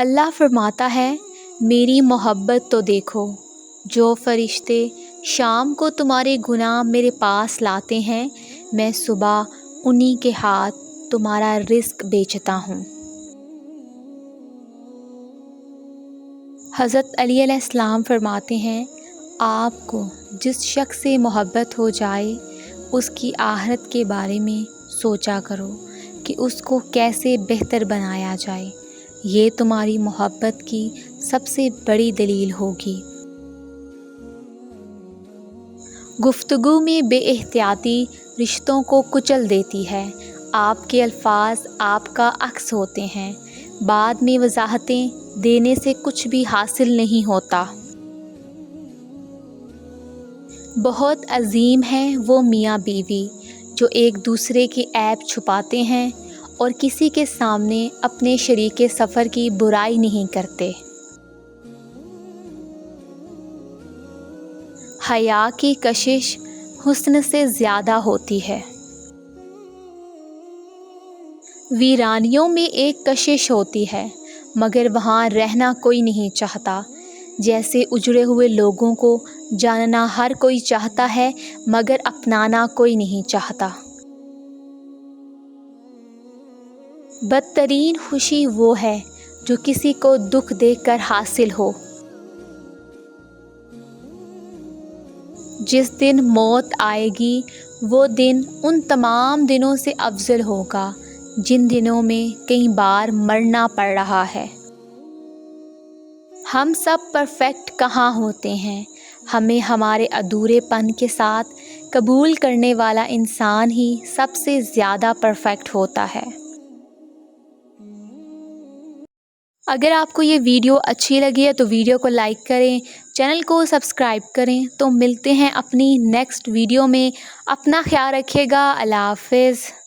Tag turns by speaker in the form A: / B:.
A: اللہ فرماتا ہے، میری محبت تو دیکھو، جو فرشتے شام کو تمہارے گناہ میرے پاس لاتے ہیں، میں صبح انہی کے ہاتھ تمہارا رزق بیچتا ہوں۔ حضرت علی علیہ السلام فرماتے ہیں، آپ کو جس شخص سے محبت ہو جائے اس کی آخرت کے بارے میں سوچا کرو کہ اس کو کیسے بہتر بنایا جائے، یہ تمہاری محبت کی سب سے بڑی دلیل ہوگی۔ گفتگو میں بے احتیاطی رشتوں کو کچل دیتی ہے۔ آپ کے الفاظ آپ کا عکس ہوتے ہیں، بعد میں وضاحتیں دینے سے کچھ بھی حاصل نہیں ہوتا۔ بہت عظیم ہیں وہ میاں بیوی جو ایک دوسرے کے عیب چھپاتے ہیں اور کسی کے سامنے اپنے شریک سفر کی برائی نہیں کرتے۔ حیا کی کشش حسن سے زیادہ ہوتی ہے۔ ویرانیوں میں ایک کشش ہوتی ہے مگر وہاں رہنا کوئی نہیں چاہتا۔ جیسے اجڑے ہوئے لوگوں کو جاننا ہر کوئی چاہتا ہے مگر اپنانا کوئی نہیں چاہتا۔ بدترین خوشی وہ ہے جو کسی کو دکھ دیکھ کر حاصل ہو۔ جس دن موت آئے گی وہ دن ان تمام دنوں سے افضل ہوگا جن دنوں میں کئی بار مرنا پڑ رہا ہے۔ ہم سب پرفیکٹ کہاں ہوتے ہیں، ہمیں ہمارے ادھورے پن کے ساتھ قبول کرنے والا انسان ہی سب سے زیادہ پرفیکٹ ہوتا ہے۔ اگر آپ کو یہ ویڈیو اچھی لگی ہے تو ویڈیو کو لائک کریں، چینل کو سبسکرائب کریں۔ تو ملتے ہیں اپنی نیکسٹ ویڈیو میں، اپنا خیال رکھیے گا، اللہ حافظ۔